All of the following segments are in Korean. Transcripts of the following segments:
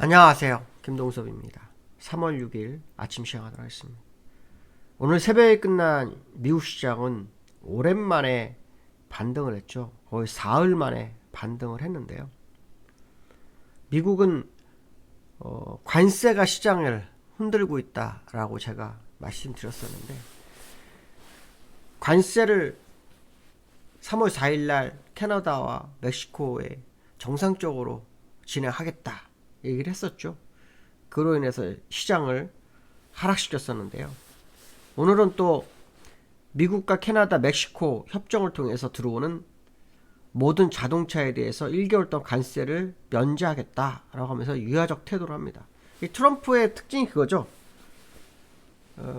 안녕하세요. 김동섭입니다. 3월 6일 아침 시작하도록 하겠습니다. 오늘 새벽에 끝난 미국 시장은 오랜만에 반등을 했죠. 거의 사흘 만에 반등을 했는데요. 미국은 관세가 시장을 흔들고 있다라고 제가 말씀드렸었는데, 관세를 3월 4일 날 캐나다와 멕시코에 정상적으로 진행하겠다 얘기를 했었죠. 그로 인해서 시장을 하락시켰었는데요. 오늘은 또 미국과 캐나다, 멕시코 협정을 통해서 들어오는 모든 자동차에 대해서 1개월 동안 관세를 면제하겠다라고 하면서 유화적 태도를 합니다. 이 트럼프의 특징이 그거죠.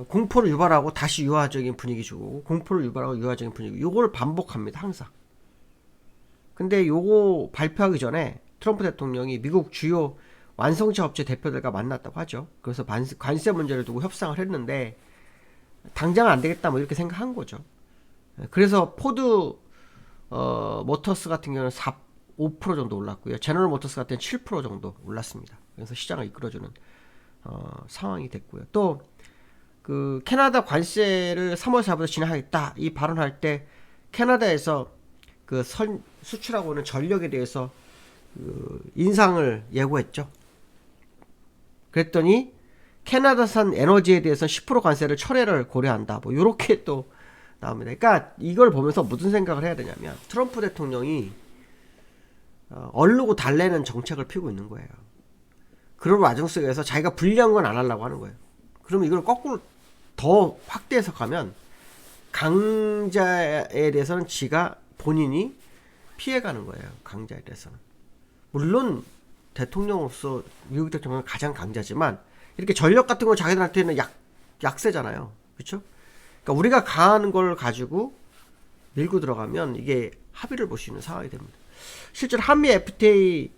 공포를 유발하고 다시 유화적인 분위기 주고, 공포를 유발하고 유화적인 분위기, 요걸 반복합니다, 항상. 근데 요거 발표하기 전에 트럼프 대통령이 미국 주요 완성차 업체 대표들과 만났다고 하죠. 그래서 관세 문제를 두고 협상을 했는데 당장은 안 되겠다 뭐 이렇게 생각한 거죠. 그래서 포드 모터스 같은 경우는 5% 정도 올랐고요. 제너럴 모터스 같은 경우는 7% 정도 올랐습니다. 그래서 시장을 이끌어주는 상황이 됐고요. 또 그 캐나다 관세를 3월 4일부터 진행하겠다 이 발언할 때 캐나다에서 그 수출하고 있는 전력에 대해서 그 인상을 예고했죠. 그랬더니 캐나다산 에너지에 대해서 10% 관세를 철회를 고려한다. 뭐 요렇게 또 나옵니다. 그러니까 이걸 보면서 무슨 생각을 해야 되냐면, 트럼프 대통령이 얼르고 달래는 정책을 피우고 있는 거예요. 그런 와중 속에서 자기가 불리한 건 안 하려고 하는 거예요. 그러면 이걸 거꾸로 더 확대해서 가면 강자에 대해서는 지가 본인이 피해가는 거예요. 강자에 대해서는. 물론 대통령으로서 미국 대통령은 가장 강자지만 이렇게 전력 같은 거 자기들한테는 약세잖아요. 그렇죠? 그러니까 우리가 강한 걸 가지고 밀고 들어가면 이게 합의를 볼 수 있는 상황이 됩니다. 실제로 한미 FTA를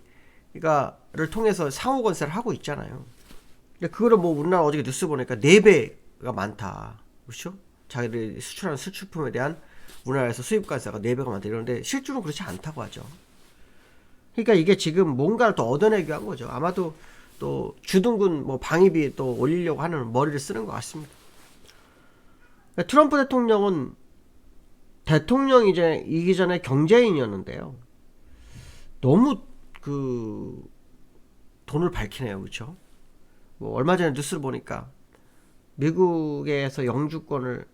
통해서 상호 건설을 하고 있잖아요. 그거를 뭐 우리나라 어저께 뉴스 보니까 4배가 많다. 그렇죠? 자기들이 수출하는 수출품에 대한 우리나라에서 수입 관세가 4배가 많다 이러는데 실제로는 그렇지 않다고 하죠. 그러니까 이게 지금 뭔가를 더 얻어내기 위한 거죠. 아마도 또 주둔군 뭐 방위비 또 올리려고 하는 머리를 쓰는 것 같습니다. 트럼프 대통령은 대통령이기 전에 경제인이었는데요. 너무 그 돈을 밝히네요. 그렇죠? 뭐 얼마 전에 뉴스를 보니까 미국에서 영주라는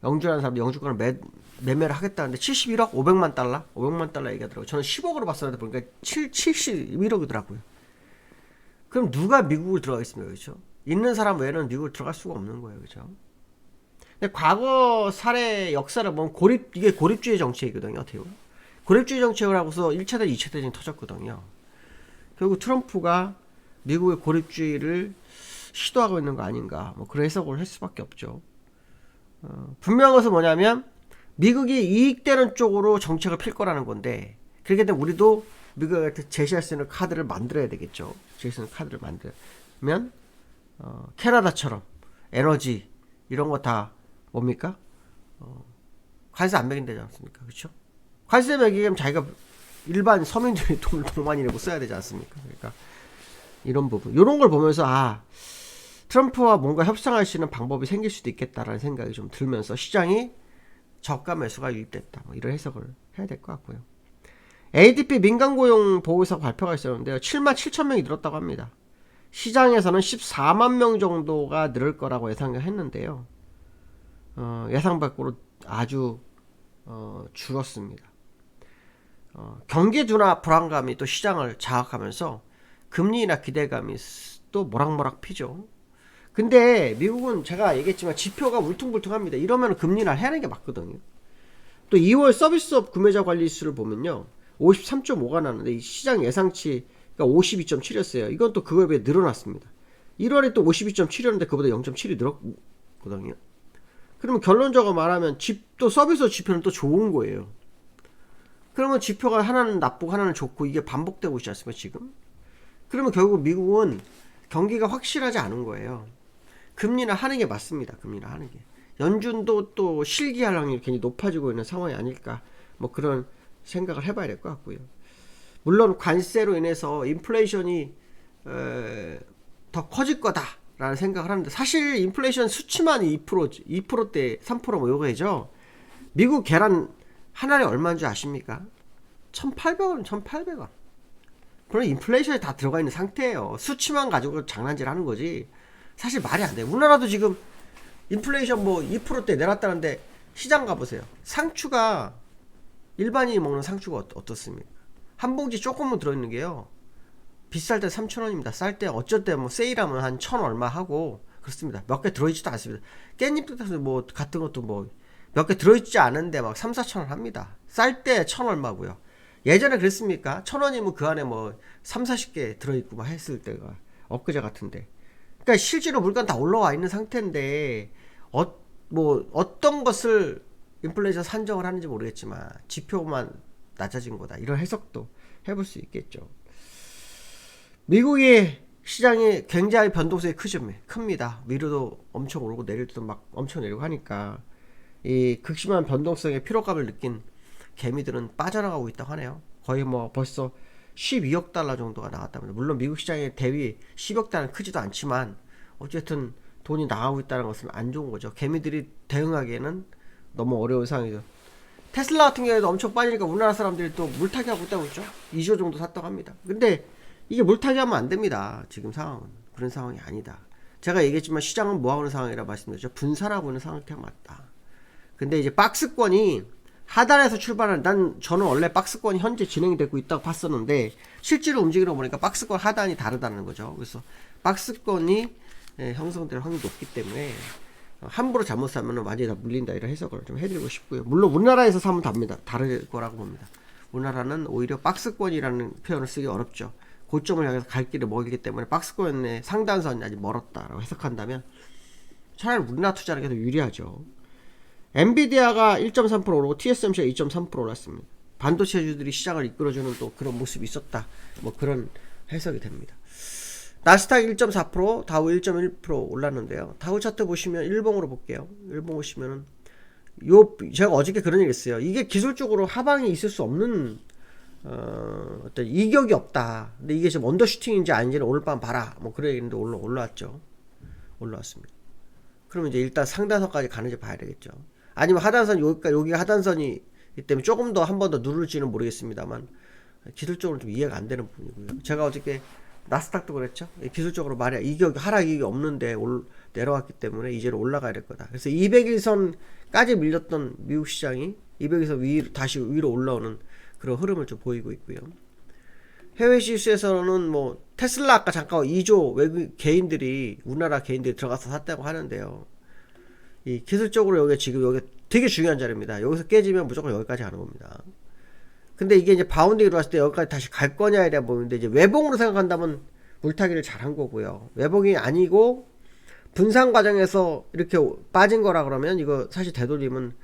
사람이 영주권을 매매를 하겠다는데 71억 500만 달러 얘기하더라고요. 저는 10억으로 봤었는데 보니까 71억이더라고요. 그럼 누가 미국을 들어가겠습니까? 그렇죠? 있는 사람 외에는 미국을 들어갈 수가 없는 거예요. 그렇죠? 근데 과거 사례 역사를 보면 이게 고립주의 정책이거든요. 어떻게 보면. 고립주의 정책을 하고서 1차 대전, 2차 대전이 터졌거든요. 결국 트럼프가 미국의 고립주의를 시도하고 있는 거 아닌가, 뭐 그런 해석을 할 수밖에 없죠. 분명한 것은 뭐냐면 미국이 이익되는 쪽으로 정책을 필 거라는 건데, 그렇게 되면 우리도 미국한테 제시할 수 있는 카드를 만들어야 되겠죠. 제시할 수 있는 카드를 만들면 캐나다처럼 에너지 이런 거 다 뭡니까? 관세 안 매긴다지 않습니까? 그렇죠? 관세 매기면 자기가 일반 서민들이 돈을 너무 많이 내고 써야 되지 않습니까? 그러니까 이런 부분, 이런 걸 보면서 트럼프와 뭔가 협상할 수 있는 방법이 생길 수도 있겠다라는 생각이 좀 들면서 시장이 저가 매수가 유입됐다, 뭐 이런 해석을 해야 될 것 같고요. ADP 민간고용 보고서 발표가 있었는데요. 7만 7천 명이 늘었다고 합니다. 시장에서는 14만 명 정도가 늘을 거라고 예상을 했는데요. 예상 밖으로 아주 줄었습니다. 경기 둔화 불안감이 또 시장을 자극하면서 금리나 기대감이 또 모락모락 피죠. 근데 미국은 제가 얘기했지만 지표가 울퉁불퉁합니다. 이러면 금리 인하를 해야 하는 게 맞거든요. 또 2월 서비스업 구매자 관리수를 보면요, 53.5가 나는데 시장 예상치가 52.7이었어요. 이건 또 그거에 비해 늘어났습니다. 1월에 또 52.7이었는데 그보다 0.7이 늘었거든요. 그러면 결론적으로 말하면 또 서비스업 지표는 또 좋은 거예요. 그러면 지표가 하나는 나쁘고 하나는 좋고 이게 반복되고 있지 않습니까 지금? 그러면 결국 미국은 경기가 확실하지 않은 거예요. 금리나 하는 게 맞습니다. 금리나 하는 게. 연준도 또 실기할 확률이 괜히 높아지고 있는 상황이 아닐까, 뭐 그런 생각을 해봐야 될 것 같고요. 물론 관세로 인해서 인플레이션이 더 커질 거다라는 생각을 하는데, 사실 인플레이션 수치만 2%, 2%대 3%뭐 요거죠. 미국 계란 한 알이 얼마인 줄 아십니까? 1,800원, 1,800원. 그런 인플레이션이 다 들어가 있는 상태예요. 수치만 가지고 장난질 하는 거지. 사실 말이 안 돼요. 우리나라도 지금 인플레이션 뭐 2%대 내놨다는데 시장 가보세요. 상추가 일반인이 먹는 상추가 어떻습니까? 한 봉지 조금만 들어있는 게요, 비쌀 때 3,000원입니다. 쌀 때 어쩔 때 뭐 세일하면 한 1,000 얼마 하고 그렇습니다. 몇 개 들어있지도 않습니다. 깻잎 뭐 같은 것도 뭐 몇 개 들어있지 않은데 막 3, 4,000원 합니다. 쌀 때 1,000 얼마고요. 예전에 그랬습니까? 1,000원이면 그 안에 뭐 3, 40개 들어있고 막 했을 때가 엊그제 같은데. 그러니까 실제로 물건 다 올라와 있는 상태인데, 뭐 어떤 것을 인플레이션 산정을 하는지 모르겠지만 지표만 낮아진 거다, 이런 해석도 해볼 수 있겠죠. 미국의 시장이 굉장히 변동성이 큽니다. 위로도 엄청 오르고 내릴 때도 막 엄청 내리고 하니까 이 극심한 변동성의 피로감을 느낀 개미들은 빠져나가고 있다고 하네요. 거의 뭐 벌써 12억 달러 정도가 나갔답니다. 물론 미국 시장의 대비 10억 달러는 크지도 않지만 어쨌든 돈이 나가고 있다는 것은 안 좋은 거죠. 개미들이 대응하기에는 너무 어려운 상황이죠. 테슬라 같은 경우에도 엄청 빠지니까 우리나라 사람들이 또 물타기 하고 있다고 했죠. 2조 정도 샀다고 합니다. 근데 이게 물타기 하면 안 됩니다. 지금 상황은 그런 상황이 아니다. 제가 얘기했지만 시장은 뭐하고 있는 상황이라 말씀드렸죠. 분산하고 있는 상태가 맞다. 근데 이제 박스권이 하단에서 출발한, 저는 원래 박스권이 현재 진행이 되고 있다고 봤었는데 실제로 움직이는 거 보니까 박스권 하단이 다르다는 거죠. 그래서 박스권이 형성될 확률이 높기 때문에 함부로 잘못 사면 완전히 다 물린다, 이런 해석을 좀 해드리고 싶고요. 물론 우리나라에서 사면 답니다. 다를 거라고 봅니다. 우리나라는 오히려 박스권이라는 표현을 쓰기 어렵죠. 고점을 향해서 갈 길을 멀기 때문에 박스권의 상단선이 아직 멀었다라고 해석한다면 차라리 우리나라 투자하는 게 더 유리하죠. 엔비디아가 1.3% 오르고 TSMC가 2.3% 올랐습니다. 반도체주들이 시장을 이끌어주는 또 그런 모습이 있었다, 뭐 그런 해석이 됩니다. 나스닥 1.4%, 다우 1.1% 올랐는데요. 다우 차트 보시면 일봉으로 볼게요. 일봉 보시면은 제가 어저께 그런 얘기 했어요. 이게 기술적으로 하방이 있을 수 없는 어떤 이격이 없다. 근데 이게 지금 언더슈팅인지 아닌지는 오늘 밤 봐라, 뭐 그런 얘기인데 올라왔죠. 올라왔습니다. 그러면 이제 일단 상단선까지 가는지 봐야 되겠죠. 아니면 하단선, 여기가 하단선이기 때문에 조금 더 한 번 더 누를지는 모르겠습니다만 기술적으로 좀 이해가 안 되는 부분이고요. 제가 어저께 나스닥도 그랬죠. 기술적으로 말이야, 하락 이격이 없는데 내려왔기 때문에 이제는 올라가야 될 거다. 그래서 200일선까지 밀렸던 미국 시장이 200일선 다시 위로 올라오는 그런 흐름을 좀 보이고 있고요. 해외 지수에서는 뭐 테슬라 아까 잠깐 2조 외국 개인들이, 우리나라 개인들이 들어가서 샀다고 하는데요. 이 기술적으로 여기 되게 중요한 자리입니다. 여기서 깨지면 무조건 여기까지 가는 겁니다. 근데 이게 이제 바운딩이 들어왔을 때 여기까지 다시 갈 거냐에 대한 부분인데, 이제 외봉으로 생각한다면 물타기를 잘한 거고요. 외봉이 아니고 분산 과정에서 이렇게 빠진 거라 그러면 이거 사실 되돌리면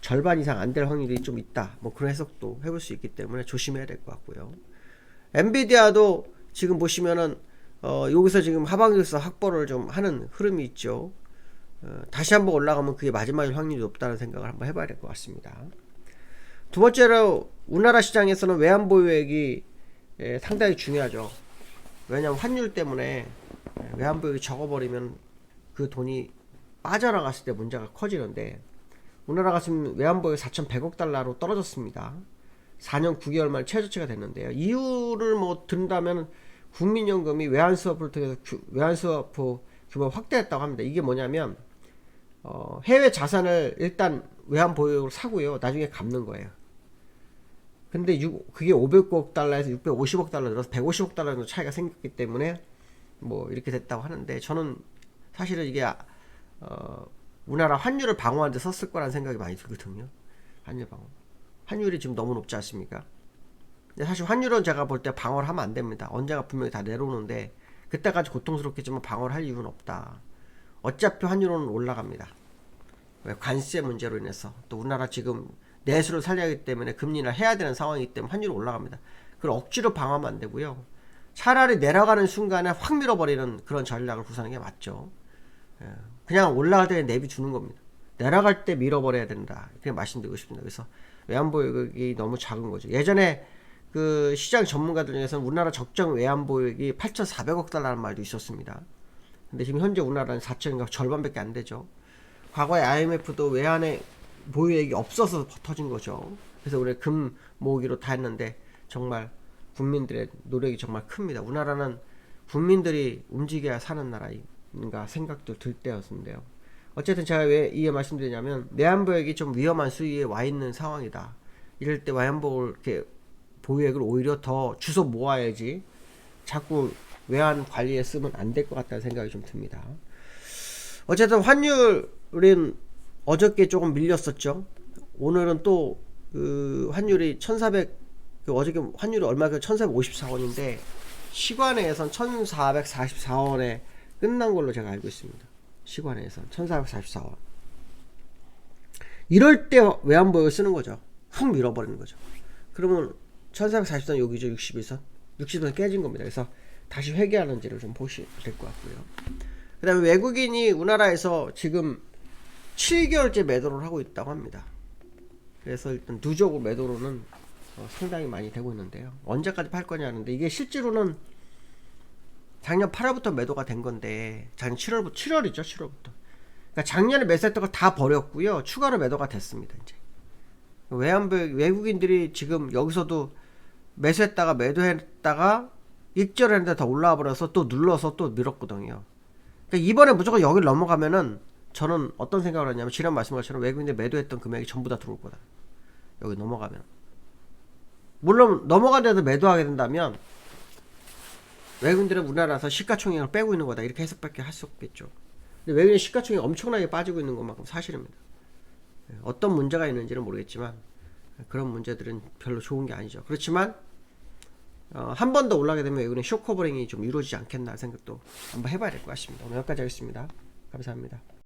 절반 이상 안 될 확률이 좀 있다, 뭐 그런 해석도 해볼 수 있기 때문에 조심해야 될 것 같고요. 엔비디아도 지금 보시면은 여기서 지금 하방에서 확보를 좀 하는 흐름이 있죠. 다시 한번 올라가면 그게 마지막일 확률이 높다는 생각을 한번 해봐야 될 것 같습니다. 두 번째로 우리나라 시장에서는 외환보유액이 상당히 중요하죠. 왜냐하면 환율 때문에 외환보유액이 적어버리면 그 돈이 빠져나갔을 때 문제가 커지는데, 우리나라가 지금 외환보유액 4,100억 달러로 떨어졌습니다. 4년 9개월 만에 최저치가 됐는데요. 이유를 뭐 든다면 국민연금이 외환수업을 통해서 외환수업 규모 확대했다고 합니다. 이게 뭐냐면 해외 자산을 일단 외환보유액으로 사고요, 나중에 갚는 거예요. 근데 그게 500억 달러에서 650억 달러 늘어서 150억 달러 정도 차이가 생겼기 때문에 뭐 이렇게 됐다고 하는데, 저는 사실은 이게 우리나라 환율을 방어하는 데 썼을 거라는 생각이 많이 들거든요. 환율 방어. 환율이 지금 너무 높지 않습니까? 근데 사실 환율은 제가 볼 때 방어를 하면 안 됩니다. 언젠가 분명히 다 내려오는데 그때까지 고통스럽겠지만 방어를 할 이유는 없다. 어차피 환율은 올라갑니다. 왜? 관세 문제로 인해서. 또 우리나라 지금 내수를 살려야 하기 때문에 금리를 해야 되는 상황이기 때문에 환율이 올라갑니다. 그걸 억지로 방어하면 안 되고요. 차라리 내려가는 순간에 확 밀어버리는 그런 전략을 구사하는 게 맞죠. 그냥 올라갈 때 내비 주는 겁니다. 내려갈 때 밀어버려야 된다, 이렇게 말씀드리고 싶습니다. 그래서 외환보유액이 너무 작은 거죠. 예전에 그 시장 전문가들 중에서는 우리나라 적정 외환 보유액이 8,400억 달러라는 말도 있었습니다. 근데 지금 현재 우리나라는 4천인가 절반밖에 안 되죠. 과거에 IMF도 외환의 보유액이 없어서 터진 거죠. 그래서 우리 금 모으기로 다 했는데 정말 국민들의 노력이 정말 큽니다. 우리나라는 국민들이 움직여야 사는 나라인가 생각도 들 때였는데요. 어쨌든 제가 왜 이에 말씀드리냐면 외환보유액이 좀 위험한 수위에 와 있는 상황이다. 이럴 때 보유액을 오히려 더 주워 모아야지 자꾸 외환 관리에 쓰면 안 될 것 같다는 생각이 좀 듭니다. 어쨌든 환율은 어저께 조금 밀렸었죠. 오늘은 또 그 환율이 1400, 어저께 환율이 얼마가 1454원인데 시간에선 1444원에 끝난 걸로 제가 알고 있습니다. 시간에선 1444원. 이럴 때 외환보유액을 쓰는 거죠. 훅 밀어버리는 거죠. 그러면 1444원 여기죠. 61선 60선 깨진 겁니다. 그래서 다시 회귀하는지를 좀 보시면 될 것 같고요. 그 다음에 외국인이 우리나라에서 지금 7개월째 매도를 하고 있다고 합니다. 그래서 일단 누적으로 매도로는 상당히 많이 되고 있는데요. 언제까지 팔 거냐 하는데 이게 실제로는 작년 8월부터 매도가 된 건데 작년 7월이죠. 7월부터. 그러니까 작년에 매수했던 걸 다 버렸고요. 추가로 매도가 됐습니다. 이제 외국인들이 지금 여기서도 매수했다가 매도했다가 익절했는데 더 올라와 버려서 또 눌러서 또 밀었거든요. 그러니까 이번에 무조건 여기를 넘어가면은 저는 어떤 생각을 하냐면 지난 말씀한 것처럼 외국인들 매도했던 금액이 전부 다 들어올 거다. 여기 넘어가면. 물론 넘어가는데도 매도하게 된다면 외국인들은 우리나라에서 시가총액을 빼고 있는 거다. 이렇게 해석밖에 할 수 없겠죠. 근데 외국인 시가총액이 엄청나게 빠지고 있는 것만큼 사실입니다. 어떤 문제가 있는지는 모르겠지만 그런 문제들은 별로 좋은 게 아니죠. 그렇지만 한 번 더 올라가게 되면 외국인 쇼커버링이 좀 이루어지지 않겠나 생각도 한번 해봐야 될 것 같습니다. 오늘 여기까지 하겠습니다. 감사합니다.